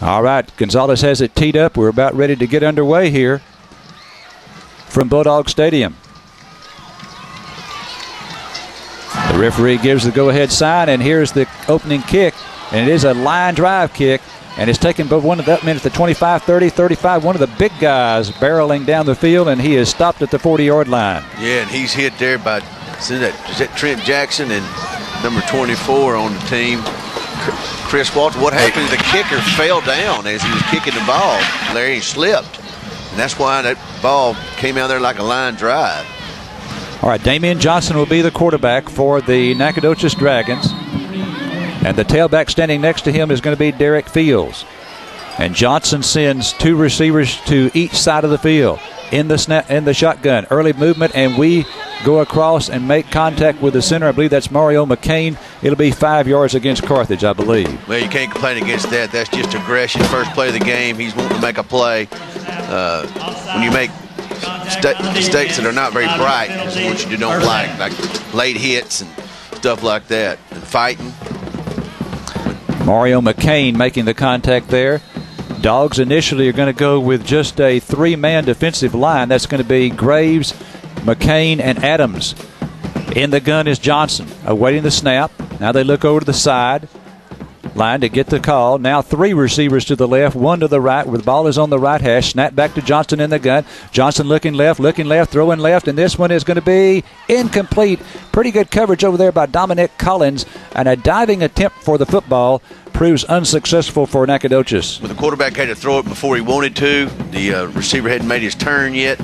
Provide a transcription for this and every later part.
All right, Gonzalez has it teed up. We're about ready to get underway here from Bulldog Stadium. The referee gives the go-ahead sign, and here's the opening kick, and it is a line drive kick, and it's taken but one of that minute, the 25, 30, 35, one of the big guys barreling down the field, and he is stopped at the 40-yard line. Yeah, and he's hit there by, is that Trent Jackson and number 24 on the team, Chris Walter. What happened? The kicker fell down as he was kicking the ball. Larry slipped, and that's why that ball came out there like a line drive. All right, Damian Johnson will be the quarterback for the Nacogdoches Dragons. And the tailback standing next to him is going to be Derek Fields. And Johnson sends two receivers to each side of the field in the shotgun. Early movement, and we go across and make contact with the center. I believe that's Mario McCain. It'll be 5 yards against Carthage, I believe. Well, you can't complain against that. That's just aggression. First play of the game, he's wanting to make a play. When you make mistakes that are not very bright, which you don't like late hits and stuff like that, and fighting. Mario McCain making the contact there. Dogs initially are going to go with just a three-man defensive line. That's going to be Graves, McCain, and Adams. In the gun is Johnson, awaiting the snap. Now they look over to the side line to get the call. Now three receivers to the left, one to the right, where the ball is on the right hash. Snap back to Johnson in the gun. Johnson looking left, throwing left, and this one is going to be incomplete. Pretty good coverage over there by Dominic Collins, and a diving attempt for the football proves unsuccessful for Nacogdoches. Well, the quarterback had to throw it before he wanted to. The receiver hadn't made his turn yet,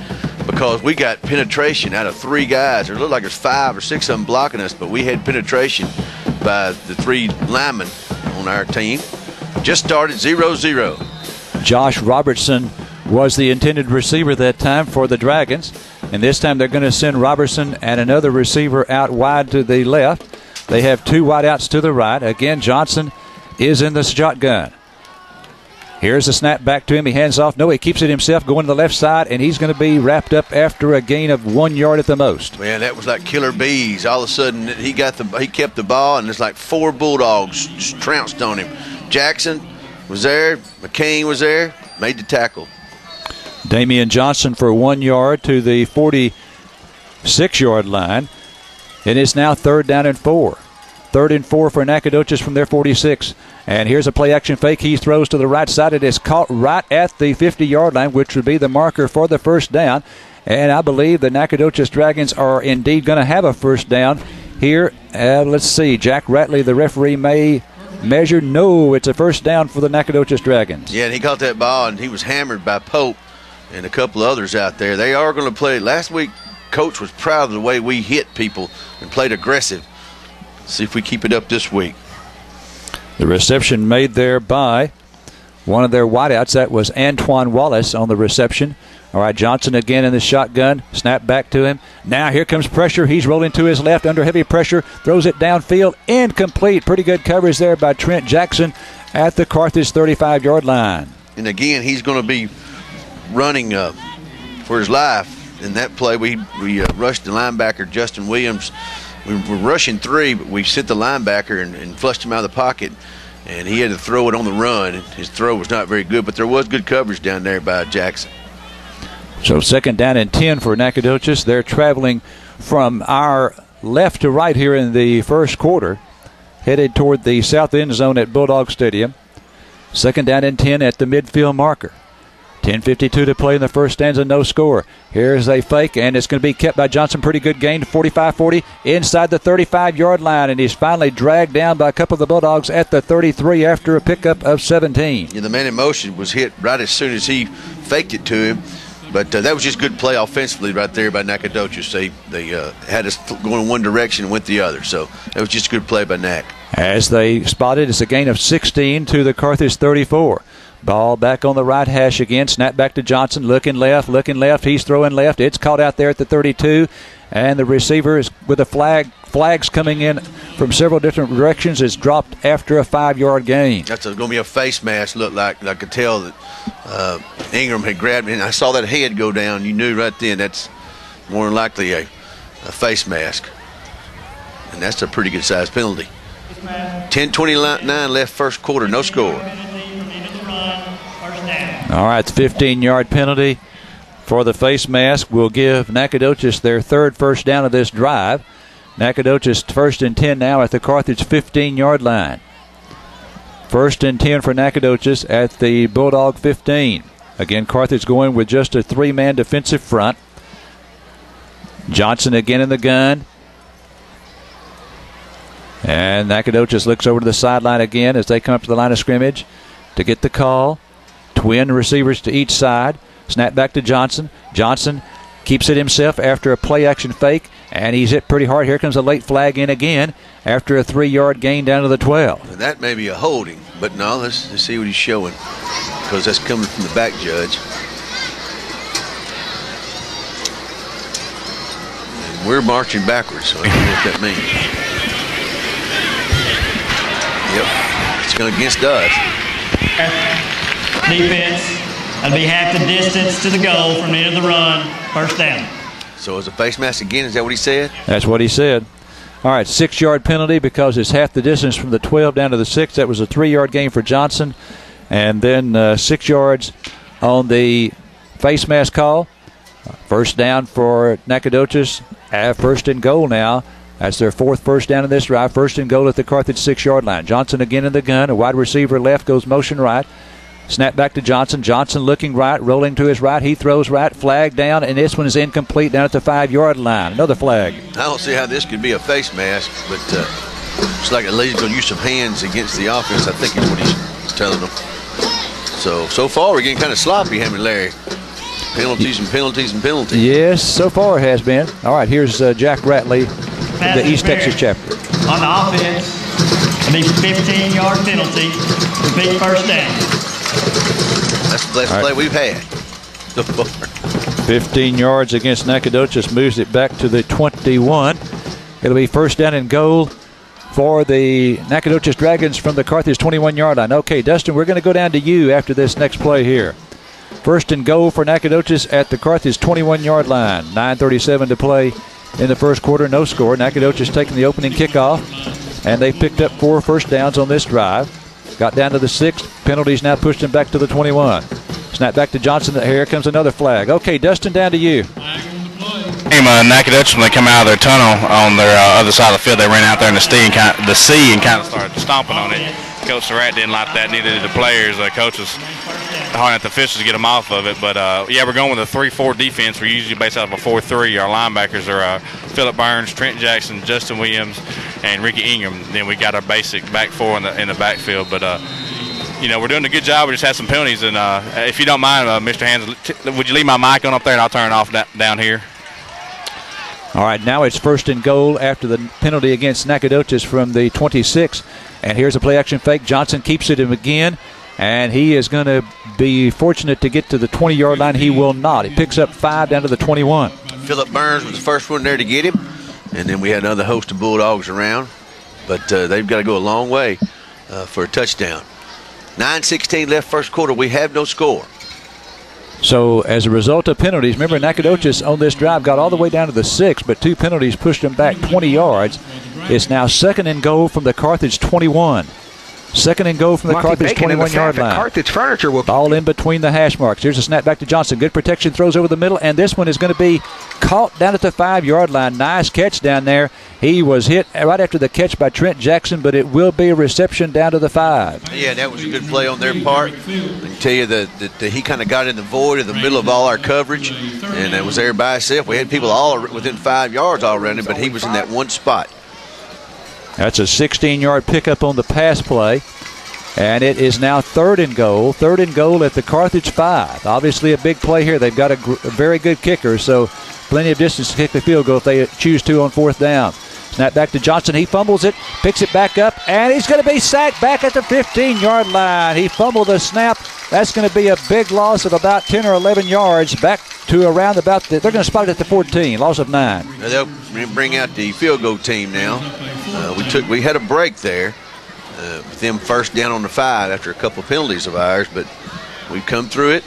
because we got penetration out of three guys. It looked like there's 5 or 6 of them blocking us, but we had penetration by the three linemen on our team. Just started 0-0. Josh Robertson was the intended receiver that time for the Dragons, and this time they're going to send Robertson and another receiver out wide to the left. They have two wideouts to the right. Again, Johnson is in the shotgun. Here's the snap back to him. He hands off. No, he keeps it himself, going to the left side, and he's going to be wrapped up after a gain of 1 yard at the most. Man, that was like killer bees. All of a sudden, he kept the ball, and it's like 4 Bulldogs just trounced on him. Jackson was there. McCain was there. Made the tackle. Damian Johnson for 1 yard to the 46-yard line. It is now 3rd down and 4. 3rd and 4 for Nacogdoches from their 46. And here's a play-action fake. He throws to the right side. It is caught right at the 50-yard line, which would be the marker for the first down. And I believe the Nacogdoches Dragons are indeed going to have a first down here. Let's see. Jack Ratley, the referee, may measure. No, it's a first down for the Nacogdoches Dragons. Yeah, and he caught that ball, and he was hammered by Pope and a couple others out there. They are going to play. Last week, Coach was proud of the way we hit people and played aggressive. See if we keep it up this week. The reception made there by one of their wideouts. That was Antoine Wallace on the reception. All right, Johnson again in the shotgun. Snap back to him. Now here comes pressure. He's rolling to his left under heavy pressure. Throws it downfield. Incomplete. Pretty good coverage there by Trent Jackson at the Carthage 35-yard line. And again, he's going to be running for his life. In that play, we rushed the linebacker, Justin Williams. We were rushing 3, but we sent the linebacker and flushed him out of the pocket, and he had to throw it on the run. His throw was not very good, but there was good coverage down there by Jackson. So 2nd down and 10 for Nacogdoches. They're traveling from our left to right here in the first quarter, headed toward the south end zone at Bulldog Stadium. 2nd down and 10 at the midfield marker. 10:52 to play in the first stanza, no score. Here's a fake, and it's going to be kept by Johnson. Pretty good gain, 45-40, inside the 35-yard line, and he's finally dragged down by a couple of the Bulldogs at the 33 after a pickup of 17. Yeah, the man in motion was hit right as soon as he faked it to him, but that was just good play offensively right there by Nacogdoches. They had us going one direction and went the other, so that was just a good play by Nac. As they spotted, it's a gain of 16 to the Carthage 34. Ball back on the right hash again. Snap back to Johnson. Looking left. He's throwing left. It's caught out there at the 32. And the receiver is with a flag. Flags coming in from several different directions. It's dropped after a 5-yard gain. That's going to be a face mask. Looked like I could tell that Ingram had grabbed it. And I saw that head go down. You knew right then that's more than likely a face mask. And that's a pretty good size penalty. 10:29 left first quarter. No score. All right, 15-yard penalty for the face mask will give Nacogdoches their third first down of this drive. Nacogdoches 1st and 10 now at the Carthage 15-yard line. 1st and 10 for Nacogdoches at the Bulldog 15. Again, Carthage going with just a 3-man defensive front. Johnson again in the gun. And Nacogdoches looks over to the sideline again as they come up to the line of scrimmage to get the call. Twin receivers to each side. Snap back to Johnson. Johnson keeps it himself after a play-action fake, and he's hit pretty hard. Here comes a late flag in again after a 3-yard gain down to the 12. And that may be a holding, but no, let's see what he's showing, because that's coming from the back judge. And we're marching backwards, so I don't know what that means. Yep, it's going against us. Defense. That'll be half the distance to the goal from the end of the run. First down. So as a face mask again, is that what he said? That's what he said. All right, 6-yard penalty because it's half the distance from the 12 down to the 6. That was a 3-yard gain for Johnson. And then 6 yards on the face mask call. First down for Nacogdoches. 1st and goal now. That's their 4th first down in this drive. 1st and goal at the Carthage 6-yard line. Johnson again in the gun. A wide receiver left goes motion right. Snap back to Johnson. Johnson looking right, rolling to his right. He throws right, flag down, and this one is incomplete down at the 5-yard line. Another flag. I don't see how this could be a face mask, but it's like at least going to use some hands against the offense, I think is what he's telling them. So far we're getting kind of sloppy, haven't we, Larry? Penalties and penalties and penalties. Yes, so far it has been. All right, here's Jack Ratley, the East Texas chapter. On the offense, it'll be 15-yard penalty. Repeat first down. That's the best play we've had so far. 15 yards against Nacogdoches, moves it back to the 21. It'll be first down and goal for the Nacogdoches Dragons from the Carthage 21-yard line. Okay, Dustin, we're going to go down to you after this next play here. First and goal for Nacogdoches at the Carthage 21-yard line. 9:37 to play in the first quarter, no score. Nacogdoches taking the opening kickoff, and they picked up 4 first downs on this drive. Got down to the 6. Penalties now pushed him back to the 21. Snap back to Johnson. Here comes another flag. Okay, Dustin, down to you. Nacogdoches, when they come out of their tunnel on their other side of the field, they ran out there in the sea and kind of started stomping on it. Coach Surratt didn't like that, neither did the players. Coaches hard at the officials to get them off of it. But, yeah, we're going with a 3-4 defense. We're usually based out of a 4-3. Our linebackers are Phillip Burns, Trent Jackson, Justin Williams, and Ricky Ingram. Then we got our basic back 4 in the backfield. But, we're doing a good job. We just had some penalties. And if you don't mind, Mr. Hans, would you leave my mic on up there and I'll turn it off down here? All right, now it's first and goal after the penalty against Nacogdoches from the 26. And here's a play-action fake. Johnson keeps it again, and he is going to be fortunate to get to the 20-yard line. He will not. He picks up 5 down to the 21. Phillip Burns was the first one there to get him, and then we had another host of Bulldogs around. But they've got to go a long way for a touchdown. 9:16 left first quarter. We have no score. So as a result of penalties, remember Nacogdoches on this drive got all the way down to the 6, but 2 penalties pushed them back 20 yards. It's now second and goal from the Carthage 21. Second and goal from the Carthage 21-yard line. Carthage Furniture will ball in between the hash marks. Here's a snap back to Johnson. Good protection, throws over the middle, and this one is going to be caught down at the 5-yard line. Nice catch down there. He was hit right after the catch by Trent Jackson, but it will be a reception down to the 5. Yeah, that was a good play on their part. I can tell you that he kind of got in the void in the middle of all our coverage, and it was there by himself. We had people all within 5 yards all around him, but he was in that one spot. That's a 16-yard pickup on the pass play. And it is now third and goal. Third and goal at the Carthage 5. Obviously a big play here. They've got a very good kicker, so plenty of distance to kick the field goal if they choose to on 4th down. Snap back to Johnson. He fumbles it, picks it back up, and he's going to be sacked back at the 15-yard line. He fumbled the snap. That's going to be a big loss of about 10 or 11 yards back to around about they're going to spot it at the 14, loss of 9. Now they'll bring out the field goal team now. We had a break there with them first down on the 5 after a couple of penalties of ours, but we've come through it,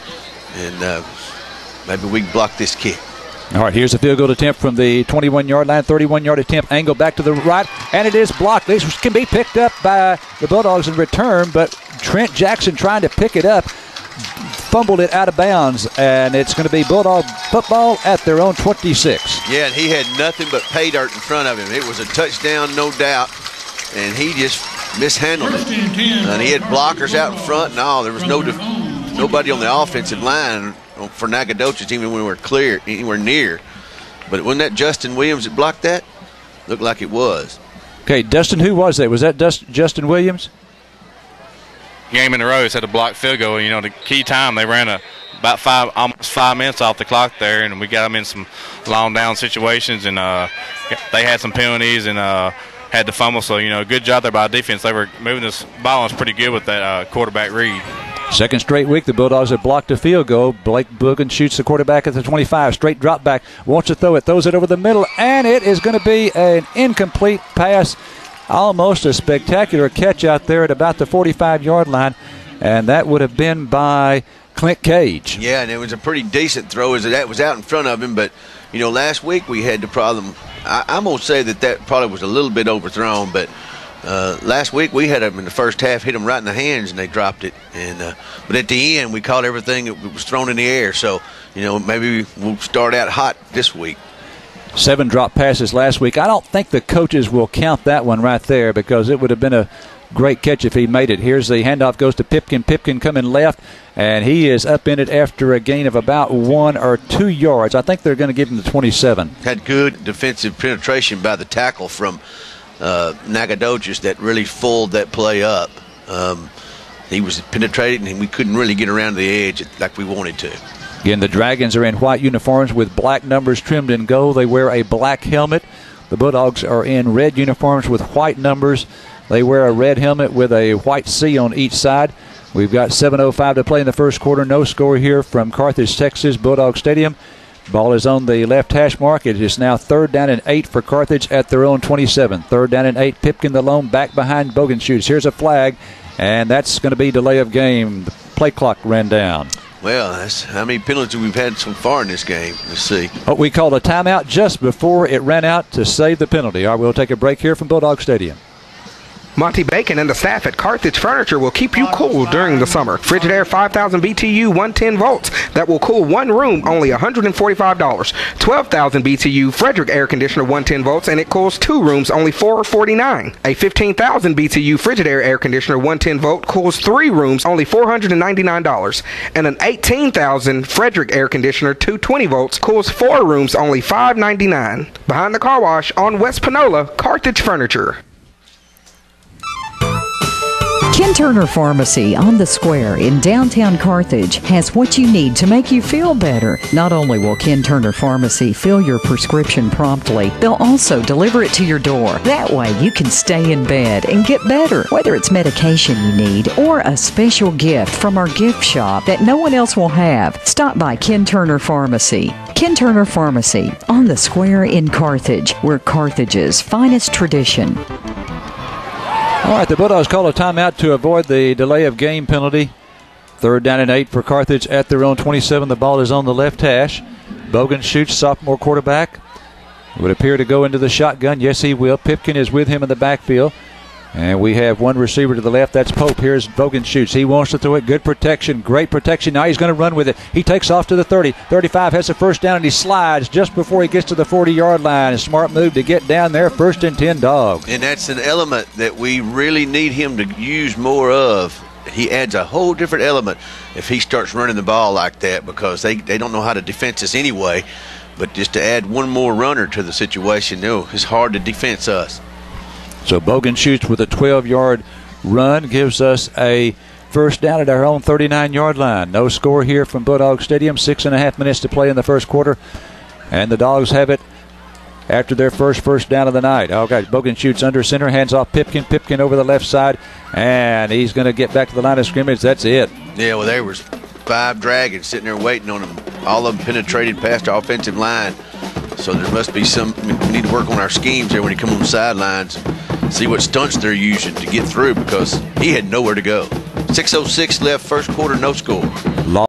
and maybe we can block this kick. All right, here's a field goal attempt from the 21-yard line, 31-yard attempt, angle back to the right, and it is blocked. This can be picked up by the Bulldogs in return, but Trent Jackson trying to pick it up. fumbled it out of bounds, and it's going to be Bulldog football at their own 26. Yeah, and he had nothing but pay dirt in front of him. It was a touchdown, no doubt, and he just mishandled it. And he had blockers out in front and all. There was nobody on the offensive line for Nacogdoches even when we were anywhere near. But wasn't that Justin Williams that blocked that? Looked like it was. Okay, Dustin, who was that? Was that Justin Williams? Game in a row, had a blocked field goal. You know, the key time, they ran almost 5 minutes off the clock there, and we got them in some long down situations, and they had some penalties and had to fumble. So, you know, good job there by defense. They were moving this ball was pretty good with that quarterback read. Second straight week, the Bulldogs have blocked a field goal. Blake Bogan shoots the quarterback at the 25. Straight drop back. Wants to throw it. Throws it over the middle. And it is going to be an incomplete pass. Almost a spectacular catch out there at about the 45-yard line. And that would have been by Clint Cage. Yeah, and it was a pretty decent throw as that was out in front of him. But, you know, last week we had the problem. I'm going to say that probably was a little bit overthrown, but last week we had them in the first half, hit them right in the hands, and they dropped it. And but at the end, we caught everything that was thrown in the air. So, you know, maybe we'll start out hot this week. 7 drop passes last week. I don't think the coaches will count that one right there because it would have been a great catch if he made it. Here's the handoff goes to Pipkin. Pipkin coming left, and he is up in it after a gain of about 1 or 2 yards. I think they're going to give him the 27. Had good defensive penetration by the tackle from Nacogdoches that really fooled that play up. He was penetrating, and we couldn't really get around the edge like we wanted to. Again, the Dragons are in white uniforms with black numbers trimmed in gold. They wear a black helmet. The Bulldogs are in red uniforms with white numbers. They wear a red helmet with a white C on each side. We've got 7:05 to play in the first quarter. No score here from Carthage, Texas, Bulldog Stadium. Ball is on the left hash mark. It is now 3rd down and 8 for Carthage at their own 27. 3rd down and 8. Pipkin the lone back behind Bogan shoots. Here's a flag, and that's going to be delay of game. The play clock ran down. Well, that's how many penalties we've had so far in this game. Let's see. Oh, we called a timeout just before it ran out to save the penalty. All right, we'll take a break here from Bulldog Stadium. Monty Bacon and the staff at Carthage Furniture will keep you cool during the summer. Frigidaire 5,000 BTU 110 volts that will cool one room, only $145. 12,000 BTU Frederick air conditioner 110 volts and it cools 2 rooms, only $449. A 15,000 BTU Frigidaire air conditioner 110 volt cools 3 rooms, only $499. And an 18,000 Frederick air conditioner 220 volts cools 4 rooms, only $599. Behind the car wash on West Panola, Carthage Furniture. Ken Turner Pharmacy on the Square in downtown Carthage has what you need to make you feel better. Not only will Ken Turner Pharmacy fill your prescription promptly, they'll also deliver it to your door. That way you can stay in bed and get better. Whether it's medication you need or a special gift from our gift shop that no one else will have, stop by Ken Turner Pharmacy. Ken Turner Pharmacy on the Square in Carthage, where Carthage's finest tradition. All right, the Bulldogs call a timeout to avoid the delay of game penalty. 3rd down and 8 for Carthage at their own 27. The ball is on the left hash. Bogan shoots, sophomore quarterback. Would appear to go into the shotgun. Yes, he will. Pipkin is with him in the backfield. And we have one receiver to the left. That's Pope. Here's Bogan shoots. He wants to throw it. Good protection. Great protection. Now he's going to run with it. He takes off to the 30. 35 has the first down, and he slides just before he gets to the 40-yard line. A smart move to get down there. 1st and 10 Dog. And that's an element that we really need him to use more of. He adds a whole different element if he starts running the ball like that because they don't know how to defense us anyway. But just to add one more runner to the situation, it's hard to defense us. So Bogan shoots with a 12-yard run, gives us a first down at our own 39-yard line. No score here from Bulldog Stadium. 6.5 minutes to play in the first quarter. And the Dogs have it after their first down of the night. Okay, Bogan shoots under center, hands off Pipkin. Pipkin over the left side, and he's going to get back to the line of scrimmage. That's it. Yeah, well, there was 5 Dragons sitting there waiting on him. All of them penetrated past our offensive line. So there must be we need to work on our schemes there when he comes on the sidelines. See what stunts they're using to get through because he had nowhere to go. 6:06 left, first quarter, no score.